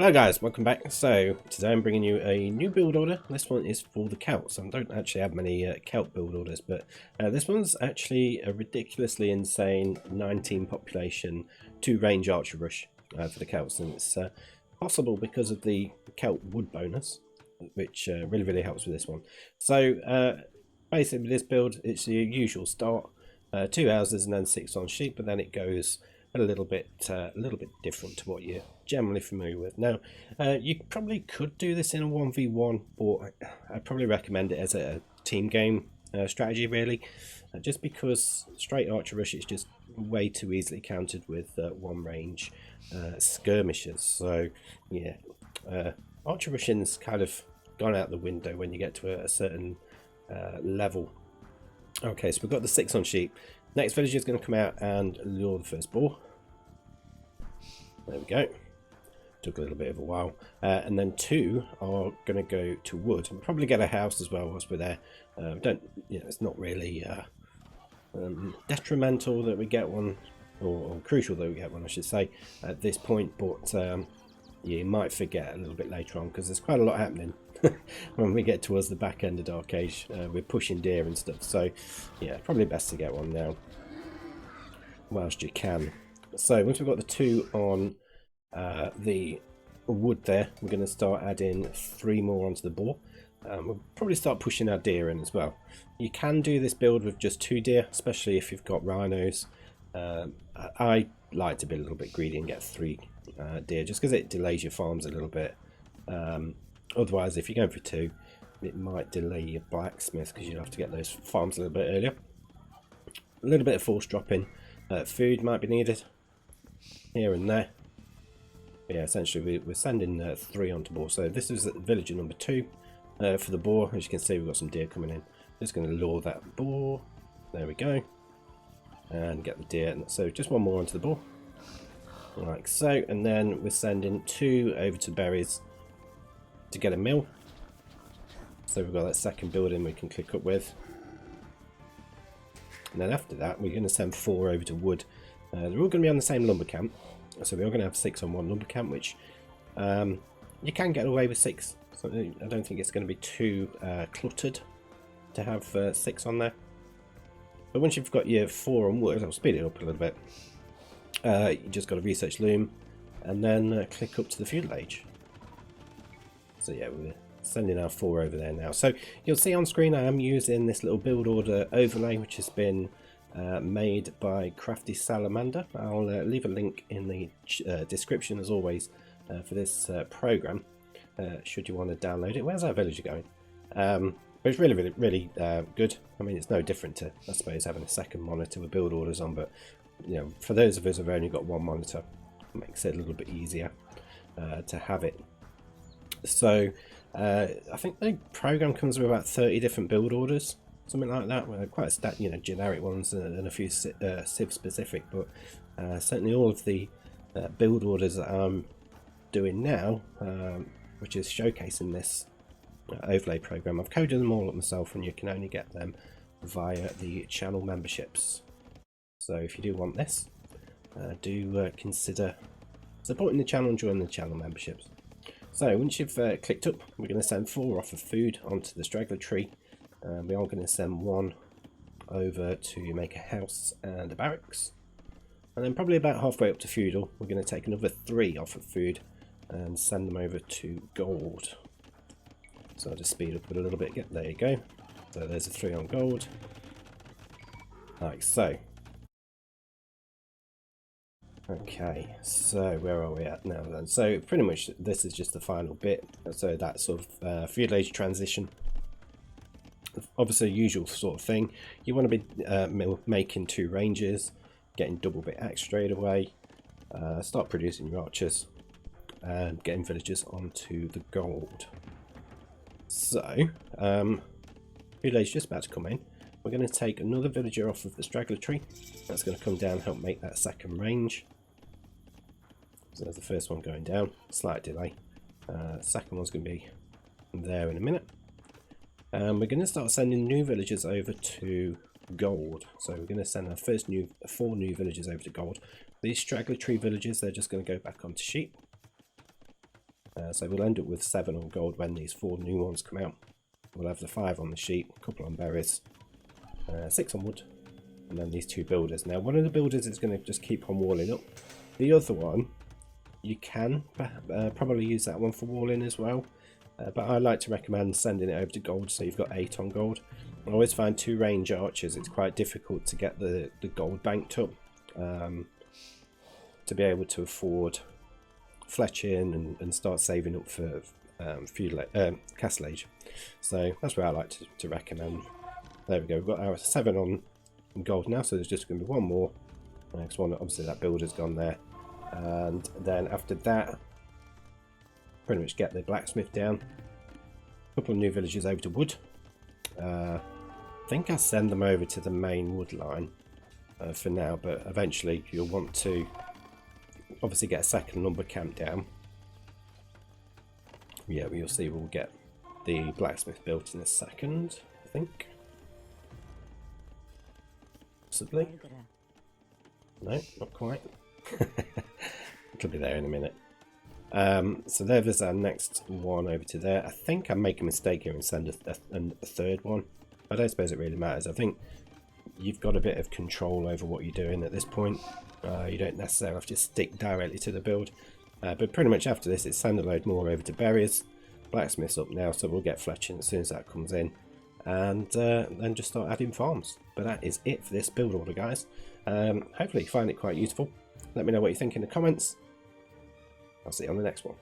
Hello guys, welcome back. So today I'm bringing you a new build order. This one is for the Celts. I don't actually have many Celt build orders, but this one's actually a ridiculously insane 19 population 2 range archer rush for the Celts, and it's possible because of the Celt wood bonus, which really helps with this one. So basically this build, it's the usual start, 2 houses and then 6 on sheep, but then it goes a little bit different to what you're generally familiar with. Now, you probably could do this in a 1v1, but I'd probably recommend it as a team game strategy, really, just because straight archer rush is just way too easily countered with one range skirmishers. So, yeah, archer rushing's kind of gone out the window when you get to a certain level. Okay, so we've got the 6 on sheep. Next villager is going to come out and lure the first boar. There we go. Took a little bit of a while. And then 2 are going to go to wood. We'll probably get a house as well whilst we're there. It's not really detrimental that we get one, or crucial that we get one, I should say, at this point. But you might forget a little bit later on because there's quite a lot happening. When we get towards the back end of Dark Age, we're pushing deer and stuff, so yeah, probably best to get one now whilst you can. So once we've got the 2 on the wood there, we're going to start adding 3 more onto the boar. We'll probably start pushing our deer in as well. You can do this build with just 2 deer, especially if you've got rhinos. I like to be a little bit greedy and get 3 deer, just because it delays your farms a little bit. Otherwise, if you're going for 2, it might delay your blacksmith because you have to get those farms a little bit earlier. A little bit of force dropping. Food might be needed here and there. But yeah, essentially we're sending 3 onto boar. So this is villager number 2 for the boar. As you can see, we've got some deer coming in. Just going to lure that boar. There we go. And get the deer. So just 1 more onto the boar. Like so. And then we're sending 2 over to berries to get a mill. So we've got that second building we can click up with, and then after that we're going to send 4 over to wood. They're all going to be on the same lumber camp, so we're all going to have 6 on one lumber camp, which you can get away with 6. So I don't think it's going to be too cluttered to have 6 on there. But once you've got your 4 on wood, I'll speed it up a little bit. You just got to research loom and then click up to the feudal age. So yeah, we're sending our 4 over there now. So you'll see on screen I am using this little build order overlay, which has been made by Crafty Salamander. I'll leave a link in the description as always for this program, should you want to download it. Where's our villager going? But it's really good. I mean, it's no different to, I suppose, having a second monitor with build orders on, but you know, for those of us who've only got 1 monitor, it makes it a little bit easier to have it. So I think the program comes with about 30 different build orders, something like that. Well, quite a generic ones and a few civ specific, but certainly all of the build orders that I'm doing now, which is showcasing this overlay program, I've coded them all up myself, and you can only get them via the channel memberships. So if you do want this, do consider supporting the channel and joining the channel memberships. So once you've clicked up, we're going to send 4 off of food onto the straggler tree. We are going to send 1 over to make a house and a barracks. And then probably about halfway up to feudal, we're going to take another 3 off of food and send them over to gold. So I'll just speed up it a little bit. There you go. So there's a 3 on gold. Like so. Okay, so where are we at now then? So pretty much this is just the final bit. So that sort of feudal age transition. Obviously, usual sort of thing. You want to be making 2 ranges, getting double bit axe straight away, start producing your archers, and getting villagers onto the gold. So, feudal age just about to come in. We're going to take another villager off of the straggler tree. That's going to come down and help make that second range. So there's the first one going down, slight delay. Second one's going to be there in a minute. We're going to start sending new villagers over to gold. So we're going to send our first 4 new villagers over to gold. These straggler tree villagers, they're just going to go back onto sheep. So we'll end up with 7 on gold when these 4 new ones come out. We'll have the 5 on the sheep, a couple on berries, 6 on wood, and then these 2 builders. Now one of the builders is going to just keep on walling up. The other one, you can probably use that one for walling as well, but I like to recommend sending it over to gold, so you've got 8 on gold. I always find 2 range archers, it's quite difficult to get the gold banked up to be able to afford fletching and start saving up for castle age. So that's where I like to recommend. There we go, we've got our 7 on gold now, so there's just going to be 1 more. Next one, obviously that builder's gone there, and then after that pretty much get the blacksmith down. A couple of new villages over to wood. I think I'll send them over to the main wood line for now, but eventually you'll want to obviously get a second lumber camp down. Yeah, you'll see we'll get the blacksmith built in a second, I think. Possibly. No, not quite. It'll be there in a minute. So there's our next one over to there. I think I make a mistake here and send a third one. I don't suppose it really matters. I think you've got a bit of control over what you're doing at this point. You don't necessarily have to stick directly to the build. But pretty much after this, it's send a load more over to berries. Blacksmith's up now, so we'll get fletching as soon as that comes in. And then just start adding farms. But that is it for this build order, guys. Hopefully you find it quite useful. Let me know what you think in the comments. I'll see you on the next one.